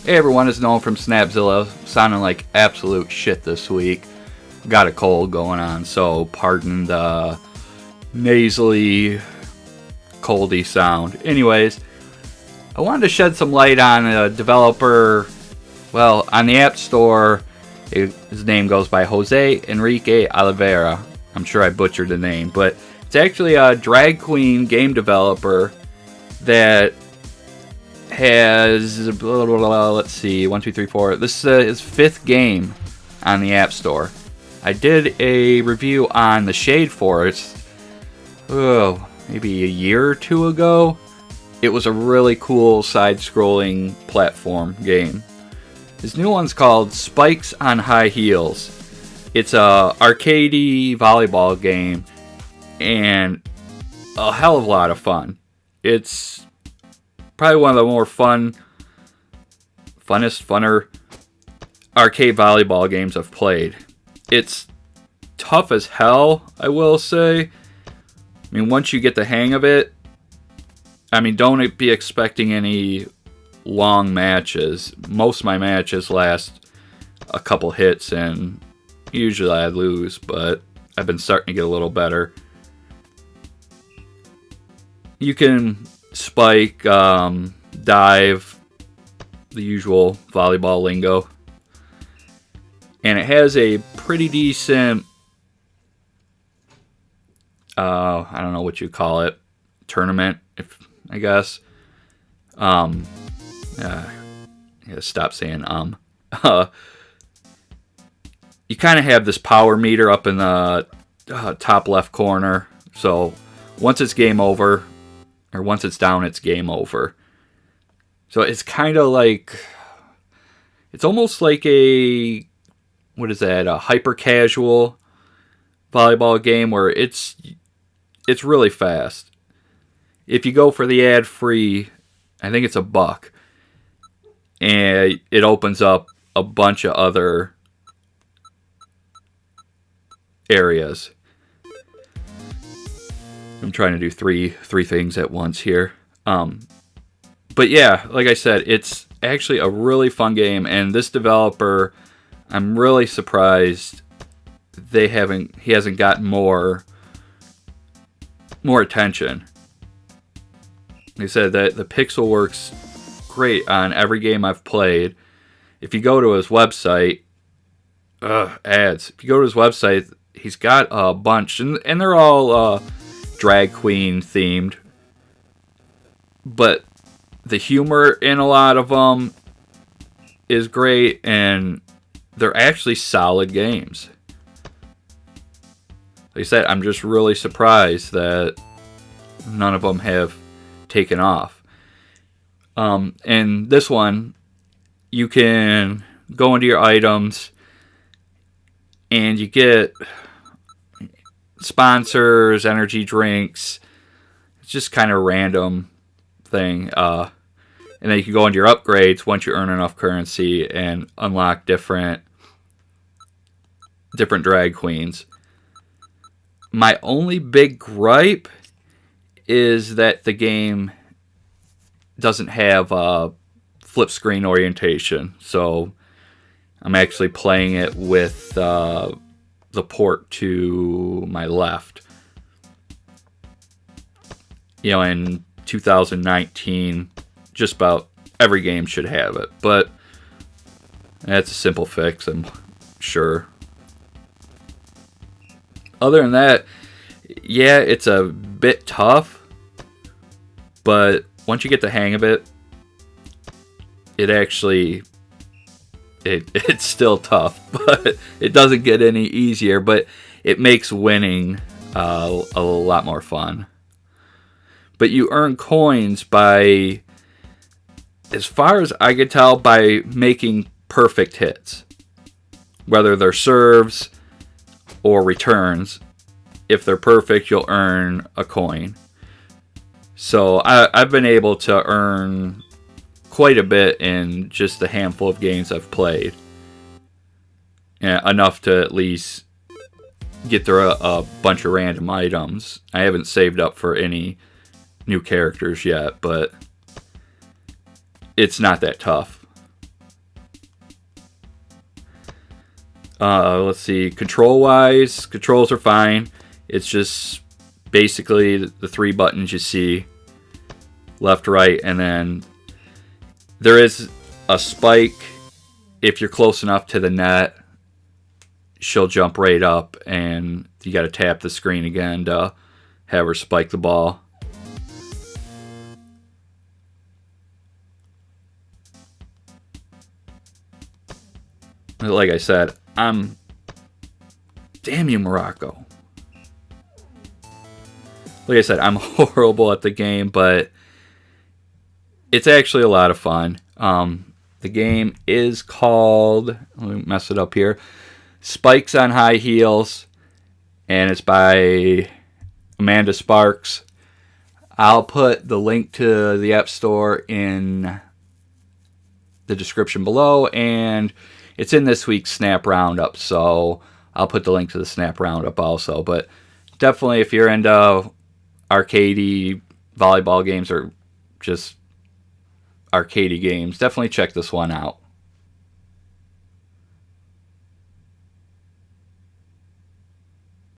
Hey everyone, it's Nolan from Snapzilla, sounding like absolute shit this week. Got a cold going on, so pardon the nasally, coldy sound. Anyways, I wanted to shed some light on a developer, well, on the App Store. His name goes by Jose Enrique Oliveira. I'm sure I butchered the name, but it's actually a drag queen game developer that has, let's see, 1, 2, 3, 4. This is his 5th game on the App Store. I did a review on the Shade Forest, maybe a year or two ago. It was a really cool side-scrolling platform game. His new one's called Spikes on High Heels. It's a arcadey volleyball game and a hell of a lot of fun. It's probably one of the more funner arcade volleyball games I've played. It's tough as hell, I will say. I mean, once you get the hang of it, don't be expecting any long matches. Most of my matches last a couple hits, and usually I lose, but I've been starting to get a little better. You can spike, dive, the usual volleyball lingo. And it has a pretty decent, I don't know what you call it, tournament, I guess. Stop saying You kind of have this power meter up in the top left corner. So once it's game over, or once it's down, it's game over. So it's kind of like, it's almost like a hyper casual volleyball game where it's really fast. If you go for the ad free, I think it's $1, and it opens up a bunch of other areas. I'm trying to do three things at once here. But yeah, like I said, it's actually a really fun game, and this developer, I'm really surprised he hasn't gotten more attention. They said that the pixel works great on every game I've played. If you go to his website, ads. If you go to his website, he's got a bunch, and they're all drag queen themed. But the humor in a lot of them is great, and they're actually solid games. Like I said, I'm just really surprised that none of them have taken off. And this one, you can go into your items and you get sponsors, energy drinks. It's just kind of a random thing. And then you can go into your upgrades once you earn enough currency and unlock different drag queens. My only big gripe is that the game doesn't have a flip screen orientation. So I'm actually playing it with the port to my left. In 2019, just about every game should have it. But that's a simple fix, I'm sure. Other than that, yeah, it's a bit tough, but once you get the hang of it, it's still tough, but it doesn't get any easier, but it makes winning a lot more fun. But you earn coins by, as far as I could tell, by making perfect hits. Whether they're serves or returns. If they're perfect, you'll earn a coin. So I've been able to earn quite a bit in just the handful of games I've played. Enough to at least get through a bunch of random items. I haven't saved up for any new characters yet, but it's not that tough. Let's see. Control-wise, controls are fine. It's just basically the 3 buttons you see. Left, right, and then there is a spike. If you're close enough to the net, she'll jump right up, and you got to tap the screen again to have her spike the ball. Like I said, damn you, Morocco. Like I said, I'm horrible at the game, but it's actually a lot of fun. The game is called, let me mess it up here, Spikes on High Heels, and it's by Amanda Sparks. I'll put the link to the App Store in the description below, and it's in this week's Snap Roundup, so I'll put the link to the Snap Roundup also. But definitely, if you're into arcadey volleyball games or just arcadey games, definitely check this one out.